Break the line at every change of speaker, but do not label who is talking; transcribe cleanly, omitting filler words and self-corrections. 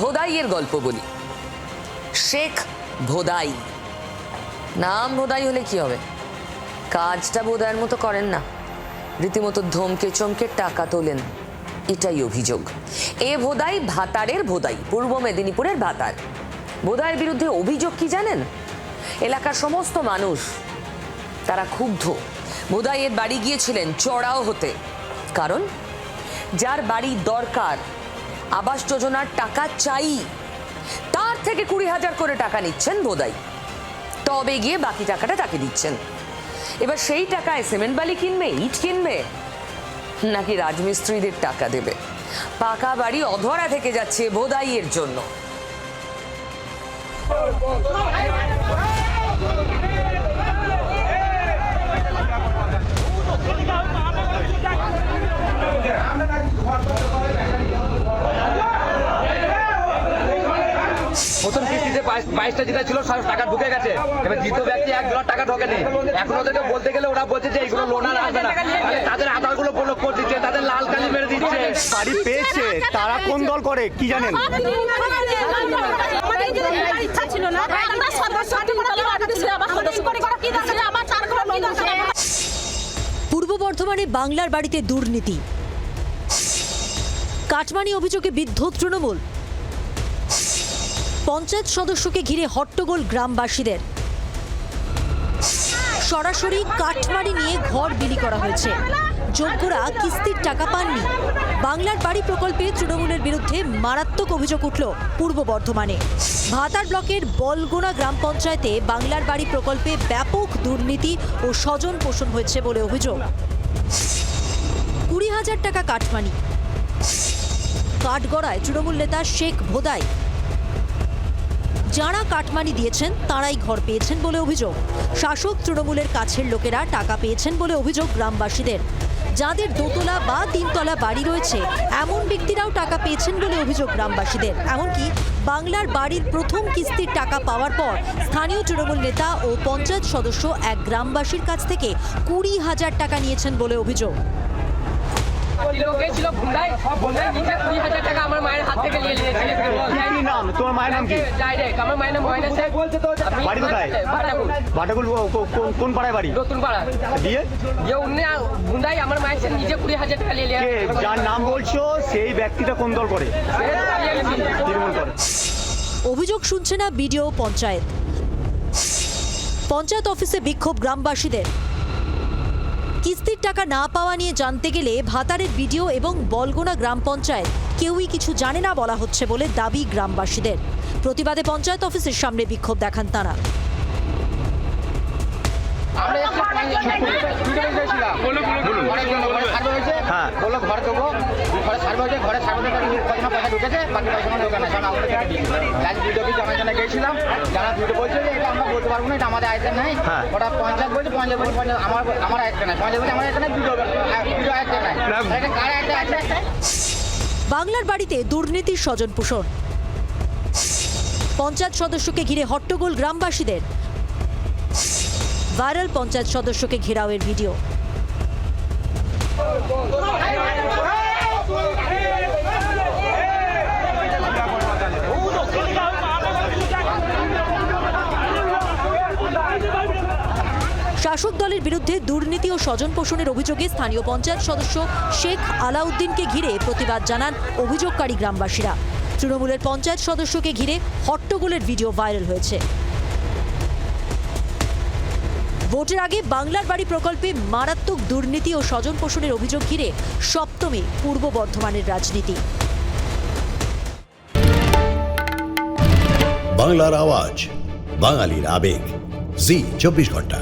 ভোদাইয়ের গল্প বলি। শেখ ভোদাই। নাম ভোদাই হলে কি হবে, কাজটা ভোদাইয়ের মতো করেন না, রীতিমতো ধমকে চমকে টাকা তোলেন, এটাই অভিযোগ। এ ভোদাই ভাতারের ভোদাই, পূর্ব মেদিনীপুরের ভাতার। ভোদাইয়ের বিরুদ্ধে অভিযোগ কি জানেন? এলাকার সমস্ত মানুষ তারা ক্ষুব্ধ। ভোদাইয়ের বাড়ি গিয়েছিলেন চড়াও হতে, কারণ যার বাড়ি দরকার, আবাস যোজনার টাকা চাই, তার থেকে 20,000 করে টাকা নিচ্ছেন ভোদাই, তবে গিয়ে বাকি টাকাটা তাকে দিচ্ছেন। এবার সেই টাকায় সিমেন্ট বালি কিনবে, ইট কিনবে, নাকি রাজমিস্ত্রিদের টাকা দেবে? পাকা বাড়ি অধরা থেকে যাচ্ছে ভোদাইয়ের জন্য।
প্রথম কিস্তিতে 22টা যেটা ছিল সব টাকা ঢুকে গেছে, এবার দ্বিতীয় ব্যক্তি $1 টাকা ঢোকেনি। এখন ওদেরকে বলতে গেলে ওরা বলছে যে এইগুলো লোন আর আসবে না, তাদের আধারগুলো ব্লক করে দিচ্ছে, তাদের লাল কালি মেরে দিচ্ছে।
বাড়ি পেয়েছে তারা কোন দল করে কি জানেন?
পূর্ব বর্ধমানে বাংলার বাড়িতে দুর্নীতি, কাটমানি অভিযোগে বিদ্ধ তৃণমূল, পঞ্চায়েত সদস্যকে ঘিরে হট্টগোল গ্রামবাসীদের, সরাসরি কাটমানি নিয়ে ঘর বিলি করা হয়েছে, যোগ্যরা কিস্তির টাকা পাননি। বাংলার বাড়ি প্রকল্পে তৃণমূলের বিরুদ্ধে মারাত্মক অভিযোগ উঠল পূর্ব বর্ধমানে। ভাতার ব্লকের বলগোনা গ্রাম পঞ্চায়েতে বাংলার বাড়ি প্রকল্পে ব্যাপক দুর্নীতি ও স্বজন পোষণ হয়েছে বলে অভিযোগ। 20,000 টাকা কাটমানি, কাঠগড়ায় তৃণমূল নেতা শেখ ভোদাই। যারা কাটমানি দিয়েছেন তারাই ঘর পেয়েছেন বলে অভিযোগ। শাসক তৃণমূলের কাছের লোকেরা টাকা পেয়েছেন বলে অভিযোগ গ্রামবাসীদের। যাদের দোতলা বা তিনতলা বাড়ি রয়েছে এমন ব্যক্তিরাও টাকা পেয়েছেন বলে অভিযোগ গ্রামবাসীদের। এমনকি বাংলার বাড়ির প্রথম কিস্তির টাকা পাওয়ার পর স্থানীয় তৃণমূল নেতা ও পঞ্চায়েত সদস্য এক গ্রামবাসীর কাছ থেকে 20,000 টাকা নিয়েছেন বলে অভিযোগ।
আমার মায়ের হাত থেকে নিয়ে নিয়েছে।
কি নাম তোমার মায়ের নাম কি?
ডাইরেক্ট আমার মায়ের নাম ময়না শেখ।
বাড়ি কোথায়? ভাটাকুল। কোন পাড়ায় বাড়ি?
নতুন পাড়া।
দিয়ে
উনি গুন্ডাই আমার মায়ের সাথে নিজে 20,000 টাকা নিয়ে
কে যার নাম বলছো সেই ব্যক্তিটা কোন দল করে? তৃণমূল করে।
অভিযোগ শুনছে না বিডিও পঞ্চায়েত। পঞ্চায়েত অফিসে বিক্ষোভ গ্রামবাসীদের। কিস্তির টাকা না পাওয়া নিয়ে জানতে গেলে ভাতারের বিডিও এবং বলগোনা গ্রাম পঞ্চায়েত কেউই কিছু জানে না বলা হচ্ছে বলে দাবি গ্রামবাসীদের। প্রতিবাদে পঞ্চায়েত অফিসের সামনে বিক্ষোভ দেখান তারা।
গেছিলাম যারা দুটো বলছে যে এটা আমরা বলতে পারবো না, এটা আমাদের আয়ত্তে নাই। ওটা পঞ্চায়েত বলছে, পঞ্চায়েত বলছে আমার আয়ত্তে নাই, পঞ্চায়েত বলছে আমার আয়ত্তে নাই, দুটো আয়ত্তে নাই। এটা কার আয়ত্তে আছে?
বাংলার বাড়িতে দুর্নীতির স্বজন পোষণ, পঞ্চায়েত সদস্যকে ঘিরে হট্টগোল গ্রামবাসীদের, ভাইরাল পঞ্চায়েত সদস্যকে ঘেরাওয়ের ভিডিও। শাসক দলের বিরুদ্ধে দুর্নীতি ও স্বজন পোষণের অভিযোগে স্থানীয় পঞ্চায়েত সদস্য শেখ আলাউদ্দিনকে ঘিরে প্রতিবাদ জানান অভিযোগকারী গ্রামবাসীরা। তৃণমূলের পঞ্চায়েত সদস্যকে ঘিরে হট্টগোলের ভিডিও ভাইরাল হয়েছে। ভোটের আগে বাংলার বাড়ি প্রকল্পে মারাত্মক দুর্নীতি ও স্বজন পোষণের অভিযোগ ঘিরে সপ্তমে পূর্ব বর্ধমানের রাজনীতি।
বাংলার আওয়াজ, বাঙালির আবেগ, জি 24 ঘন্টা।